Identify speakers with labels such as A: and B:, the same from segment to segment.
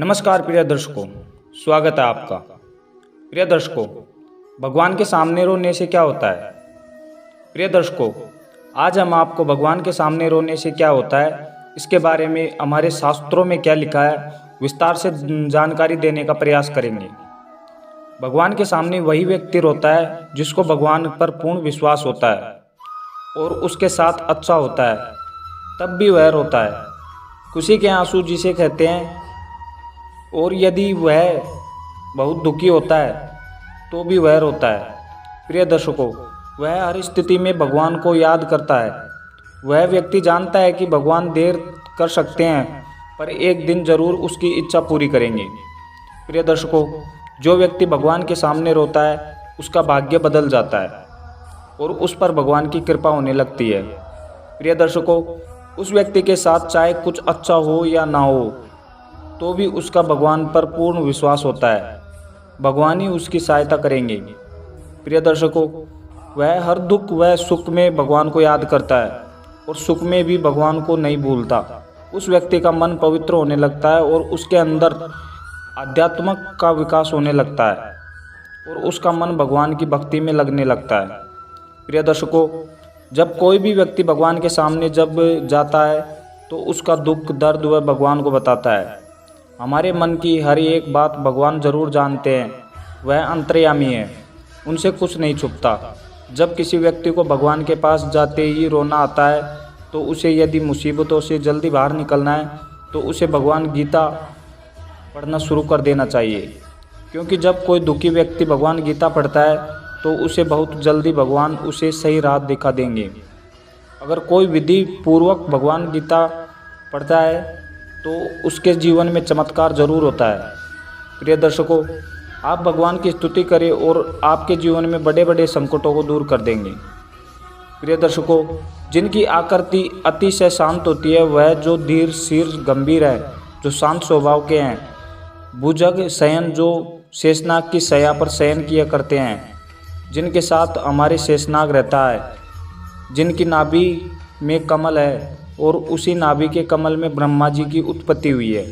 A: नमस्कार प्रिय दर्शकों, स्वागत है आपका। प्रिय दर्शकों, भगवान के सामने रोने से क्या होता है? प्रिय दर्शकों, आज हम आपको भगवान के सामने रोने से क्या होता है, इसके बारे में हमारे शास्त्रों में क्या लिखा है, विस्तार से जानकारी देने का प्रयास करेंगे। भगवान के सामने वही व्यक्ति रोता है जिसको भगवान पर पूर्ण विश्वास होता है और उसके साथ अच्छा होता है, तब भी वह रोता है। खुशी के आंसू जिसे कहते हैं। और यदि वह बहुत दुखी होता है तो भी वह रोता है। प्रिय दर्शकों, वह हर स्थिति में भगवान को याद करता है। वह व्यक्ति जानता है कि भगवान देर कर सकते हैं पर एक दिन जरूर उसकी इच्छा पूरी करेंगे। प्रिय दर्शकों, जो व्यक्ति भगवान के सामने रोता है उसका भाग्य बदल जाता है और उस पर भगवान की कृपा होने लगती है। प्रिय दर्शकों, उस व्यक्ति के साथ चाहे कुछ अच्छा हो या ना हो तो भी उसका भगवान पर पूर्ण विश्वास होता है। भगवान ही उसकी सहायता करेंगे। प्रिय दर्शकों, वह हर दुख व सुख में भगवान को याद करता है और सुख में भी भगवान को नहीं भूलता। उस व्यक्ति का मन पवित्र होने लगता है और उसके अंदर आध्यात्मिक का विकास होने लगता है और उसका मन भगवान की भक्ति में लगने लगता है। प्रिय दर्शकों, जब कोई भी व्यक्ति भगवान के सामने जब जाता है तो उसका दुख दर्द वह भगवान को बताता है। हमारे मन की हर एक बात भगवान जरूर जानते हैं। वह अंतर्यामी है, उनसे कुछ नहीं छुपता। जब किसी व्यक्ति को भगवान के पास जाते ही रोना आता है तो उसे यदि मुसीबतों से जल्दी बाहर निकलना है तो उसे भगवान गीता पढ़ना शुरू कर देना चाहिए, क्योंकि जब कोई दुखी व्यक्ति भगवान गीता पढ़ता है तो उसे बहुत जल्दी भगवान उसे सही राह दिखा देंगे। अगर कोई विधि पूर्वक भगवान गीता पढ़ता है तो उसके जीवन में चमत्कार जरूर होता है। प्रिय दर्शकों, आप भगवान की स्तुति करें और आपके जीवन में बड़े बड़े संकटों को दूर कर देंगे। प्रिय दर्शकों, जिनकी आकृति अतिशय शांत होती है, वह जो धीर शीर गंभीर है, जो शांत स्वभाव के हैं, भुजग शयन जो शेषनाग की शैया पर शयन किया करते हैं, जिनके साथ हमारे शेषनाग रहता है, जिनकी नाभि में कमल है और उसी नाभि के कमल में ब्रह्मा जी की उत्पत्ति हुई है।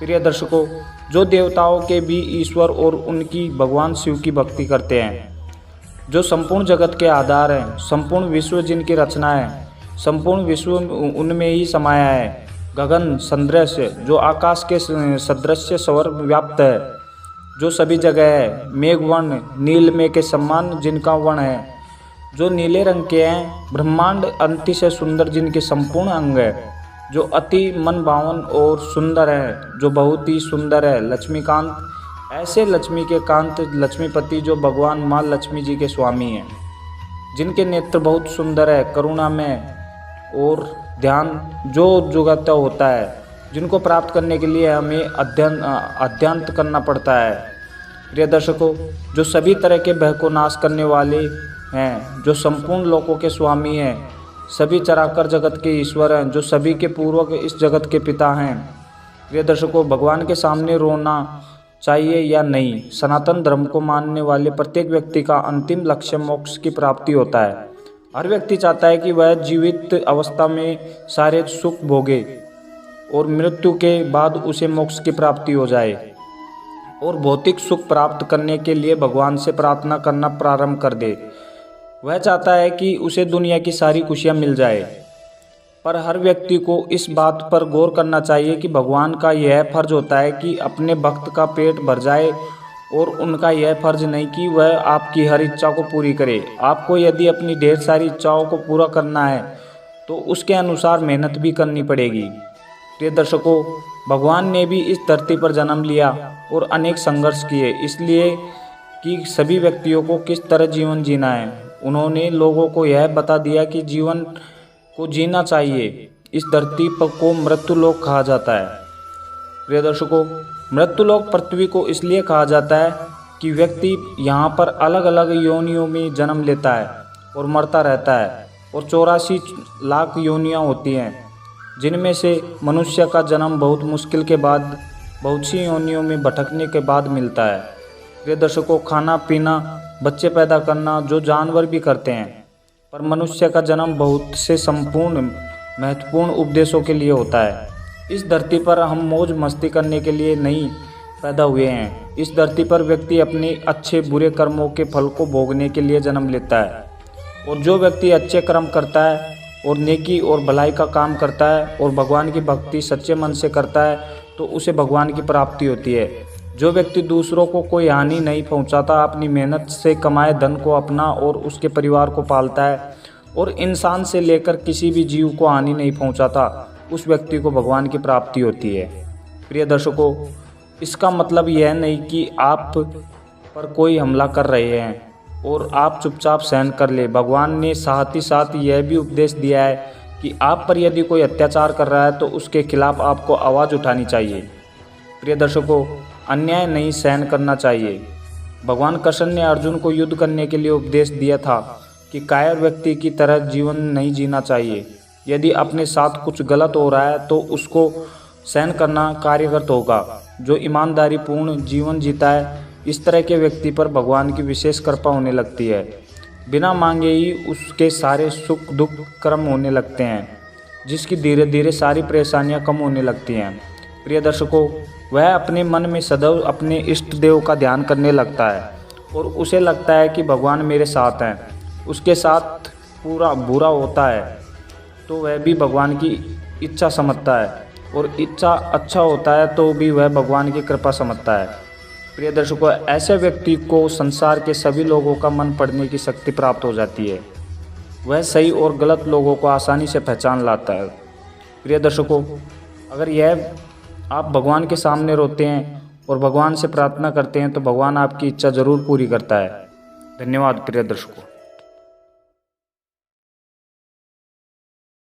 A: प्रिय दर्शकों, जो देवताओं के भी ईश्वर और उनकी भगवान शिव की भक्ति करते हैं, जो संपूर्ण जगत के आधार हैं, संपूर्ण विश्व जिनकी रचना है, संपूर्ण विश्व उनमें ही समाया है, गगन सदृश जो आकाश के सदृश स्वर व्याप्त है, जो सभी जगह है, मेघवर्ण नील में के समान जिनका वर्ण है, जो नीले रंग के हैं, ब्रह्मांड अतिशय सुंदर जिनके संपूर्ण अंग है, जो अति मन भावन और सुंदर है, जो बहुत ही सुंदर है, लक्ष्मीकांत, ऐसे लक्ष्मी के कांत लक्ष्मीपति जो भगवान माँ लक्ष्मी जी के स्वामी हैं, जिनके नेत्र बहुत सुंदर है, करुणा में और ध्यान जो जुगाता होता है, जिनको प्राप्त करने के लिए हमें अध्ययन करना पड़ता है। प्रिय दर्शकों, जो सभी तरह के भय को नाश करने वाले हैं, जो संपूर्ण लोकों के स्वामी हैं, सभी चराचर जगत के ईश्वर हैं, जो सभी के पूर्वक इस जगत के पिता हैं। प्रिय दर्शकों, भगवान के सामने रोना चाहिए या नहीं, सनातन धर्म को मानने वाले प्रत्येक व्यक्ति का अंतिम लक्ष्य मोक्ष की प्राप्ति होता है। हर व्यक्ति चाहता है कि वह जीवित अवस्था में सारे सुख भोगे और मृत्यु के बाद उसे मोक्ष की प्राप्ति हो जाए और भौतिक सुख प्राप्त करने के लिए भगवान से प्रार्थना करना प्रारंभ कर दे। वह चाहता है कि उसे दुनिया की सारी खुशियां मिल जाए, पर हर व्यक्ति को इस बात पर गौर करना चाहिए कि भगवान का यह फर्ज होता है कि अपने भक्त का पेट भर जाए और उनका यह फर्ज नहीं कि वह आपकी हर इच्छा को पूरी करे। आपको यदि अपनी ढेर सारी इच्छाओं को पूरा करना है तो उसके अनुसार मेहनत भी करनी पड़ेगी। प्रिय दर्शकों, भगवान ने भी इस धरती पर जन्म लिया और अनेक संघर्ष किए, इसलिए कि सभी व्यक्तियों को किस तरह जीवन जीना है। उन्होंने लोगों को यह बता दिया कि जीवन को जीना चाहिए। इस धरती पर को मृत्युलोक कहा जाता है। प्रिय दर्शकों, मृत्युलोक पृथ्वी को इसलिए कहा जाता है कि व्यक्ति यहाँ पर अलग अलग योनियों में जन्म लेता है और मरता रहता है और 84 लाख योनियाँ होती हैं, जिनमें से मनुष्य का जन्म बहुत मुश्किल के बाद बहुत सी योनियों में भटकने के बाद मिलता है। प्रिय दर्शकों, खाना पीना, बच्चे पैदा करना जो जानवर भी करते हैं, पर मनुष्य का जन्म बहुत से संपूर्ण महत्वपूर्ण उपदेशों के लिए होता है। इस धरती पर हम मौज मस्ती करने के लिए नहीं पैदा हुए हैं। इस धरती पर व्यक्ति अपने अच्छे बुरे कर्मों के फल को भोगने के लिए जन्म लेता है, और जो व्यक्ति अच्छे कर्म करता है और नेकी और भलाई का काम करता है और भगवान की भक्ति सच्चे मन से करता है तो उसे भगवान की प्राप्ति होती है। जो व्यक्ति दूसरों को कोई हानि नहीं पहुंचाता, अपनी मेहनत से कमाए धन को अपना और उसके परिवार को पालता है और इंसान से लेकर किसी भी जीव को हानि नहीं पहुंचाता, उस व्यक्ति को भगवान की प्राप्ति होती है। प्रिय दर्शकों, इसका मतलब यह नहीं कि आप पर कोई हमला कर रहे हैं और आप चुपचाप सहन कर ले। भगवान ने साथ ही साथ यह भी उपदेश दिया है कि आप पर यदि कोई अत्याचार कर रहा है तो उसके खिलाफ आपको आवाज़ उठानी चाहिए। प्रिय दर्शकों, अन्याय नहीं सहन करना चाहिए। भगवान कृष्ण ने अर्जुन को युद्ध करने के लिए उपदेश दिया था कि कायर व्यक्ति की तरह जीवन नहीं जीना चाहिए। यदि अपने साथ कुछ गलत हो रहा है तो उसको सहन करना कार्यरत होगा। जो ईमानदारी पूर्ण जीवन जीता है, इस तरह के व्यक्ति पर भगवान की विशेष कृपा होने लगती है। बिना मांगे ही उसके सारे सुख दुख कर्म होने लगते हैं, जिसकी धीरे धीरे सारी परेशानियां कम होने लगती हैं। प्रिय दर्शकों, वह अपने मन में सदैव अपने इष्ट देव का ध्यान करने लगता है और उसे लगता है कि भगवान मेरे साथ हैं। उसके साथ पूरा बुरा होता है तो वह भी भगवान की इच्छा समझता है, और इच्छा अच्छा होता है तो भी वह भगवान की कृपा समझता है। प्रिय दर्शकों, ऐसे व्यक्ति को संसार के सभी लोगों का मन पढ़ने की शक्ति प्राप्त हो जाती है। वह सही और गलत लोगों को आसानी से पहचान लाता है। प्रिय दर्शकों, अगर यह आप भगवान के सामने रोते हैं और भगवान से प्रार्थना करते हैं तो भगवान आपकी इच्छा ज़रूर पूरी करता है। धन्यवाद प्रिय दर्शकों।